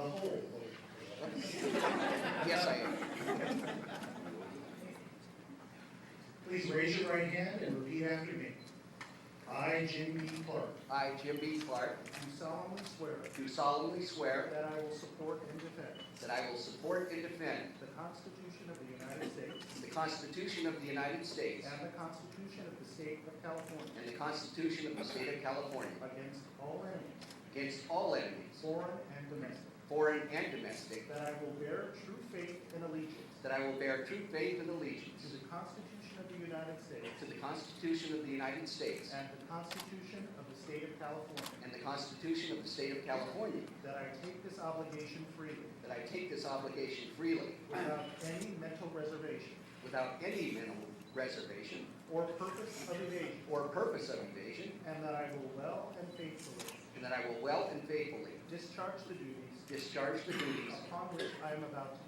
the whole. Yes, I am. Please raise your right hand and repeat after me. I, Jim B. Clarke, I, Jim B. Clarke, do solemnly swear do solemnly swear that I will support and defend that I will support and defend the Constitution of the United States the Constitution of the United States and the Constitution of the State of California and the Constitution of the State of California against all enemies, against all enemies, foreign and domestic, foreign and domestic, that I will bear true faith and allegiance that I will bear true faith and allegiance to the Constitution of the United States to the Constitution of the United States and the Constitution of the State of California, and the Constitution of the State of California, that I take this obligation freely that I take this obligation freely without any mental reservation without any mental reservation or purpose of evasion, or purpose of evasion, and that I will well and faithfully and that I will well and faithfully discharge the duties discharge the duties upon which I am about to.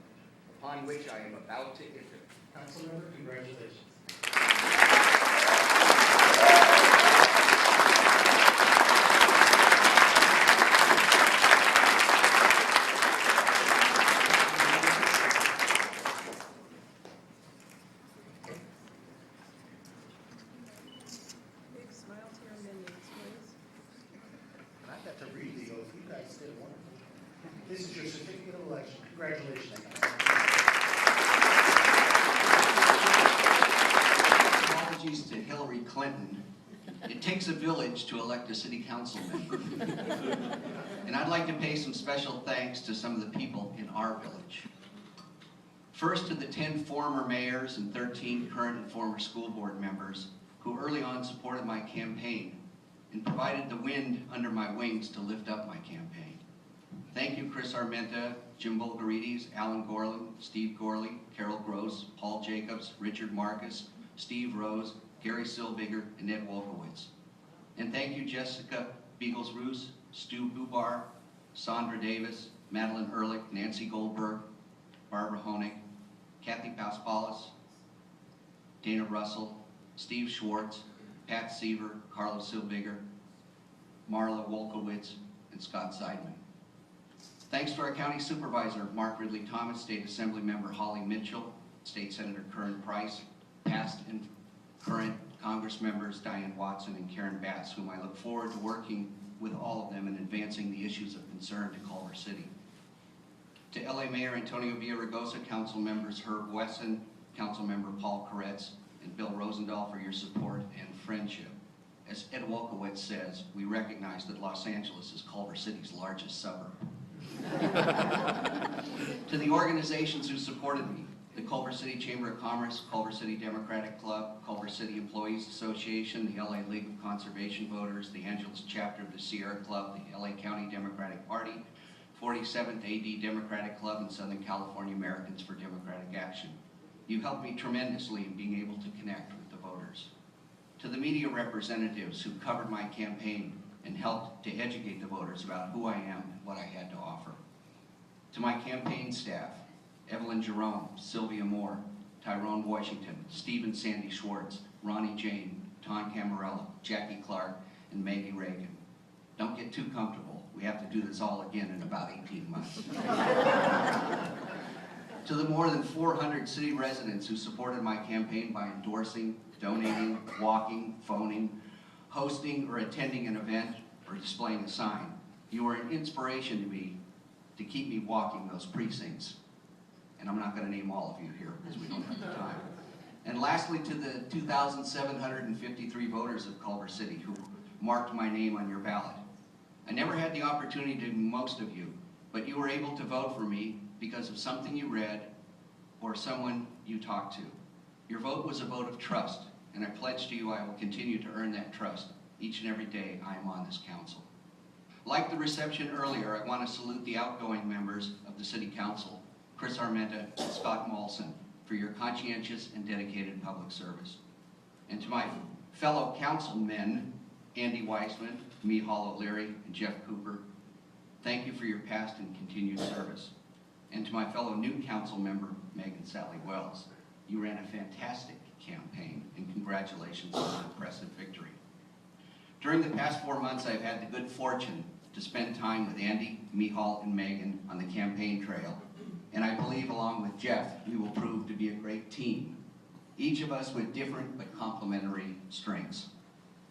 upon which I am about to enter. Councilmember, congratulations. Big smile to your minions, please. And I got to read the oath. You guys did wonderful. This is your certificate of election. Congratulations. Apologies to Hillary Clinton. It takes a village to elect a city council member. And I'd like to pay some special thanks to some of the people in our village. First, to the 10 former mayors and 13 current and former school board members who early on supported my campaign and provided the wind under my wings to lift up my campaign. Thank you, Chris Armenta, Jim Bulgarides, Alan Gorlin, Steve Gorley, Carol Gross, Paul Jacobs, Richard Marcus, Steve Rose, Gary Sylvia, and Ed Wolkowitz. And thank you, Jessica Beagles-Roos, Stu Bubar, Sandra Davis, Madeline Ehrlich, Nancy Goldberg, Barbara Honig, Kathy Paspalis, Dana Russell, Steve Schwartz, Pat Seaver, Carlos Silviger, Marla Wolkowitz, and Scott Seidman. Thanks to our county supervisor, Mark Ridley Thomas, State Assembly Member Holly Mitchell, State Senator Curran Price, past and current Congress members Diane Watson and Karen Bass, whom I look forward to working with all of them in advancing the issues of concern to Culver City. To LA Mayor Antonio Villaraigosa, Council members Herb Wesson, Council member Paul Koretz, and Bill Rosendahl for your support and friendship. As Ed Wolkowitz says, we recognize that Los Angeles is Culver City's largest suburb. To the organizations who supported me, the Culver City Chamber of Commerce, Culver City Democratic Club, Culver City Employees Association, the LA League of Conservation Voters, the Angeles chapter of the Sierra Club, the LA County Democratic Party, 47th AD Democratic Club, and Southern California Americans for Democratic Action. You've helped me tremendously in being able to connect with the voters. To the media representatives who covered my campaign and helped to educate the voters about who I am and what I had to offer. To my campaign staff, Evelyn Jerome, Sylvia Moore, Tyrone Washington, Stephen Sandy Schwartz, Ronnie Jane, Tom Camarella, Jackie Clarke, and Maggie Reagan. Don't get too comfortable. We have to do this all again in about 18 months. To the more than 400 city residents who supported my campaign by endorsing, donating, walking, phoning, hosting or attending an event, or displaying a sign, you were an inspiration to me to keep me walking those precincts. And I'm not going to name all of you here because we don't have the time. And lastly, to the 2,753 voters of Culver City who marked my name on your ballot. I never had the opportunity to most of you, but you were able to vote for me because of something you read or someone you talked to. Your vote was a vote of trust, and I pledge to you I will continue to earn that trust each and every day I am on this council. Like the reception earlier, I want to salute the outgoing members of the City Council, Chris Armenta and Scott Molson, for your conscientious and dedicated public service. And to my fellow councilmen, Andy Weissman, Mihal O'Leary, and Jeff Cooper, thank you for your past and continued service. And to my fellow new council member, Megan Sally Wells, you ran a fantastic campaign, and congratulations on an impressive victory. During the past 4 months, I've had the good fortune to spend time with Andy, Mihal, and Megan on the campaign trail, and I believe along with Jeff, we will prove to be a great team, each of us with different but complementary strengths.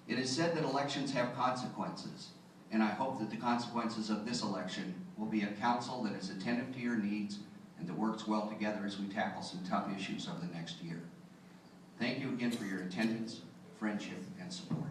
It is said that elections have consequences, and I hope that the consequences of this election will be a council that is attentive to your needs and that works well together as we tackle some tough issues over the next year. Thank you again for your attendance, friendship, and support.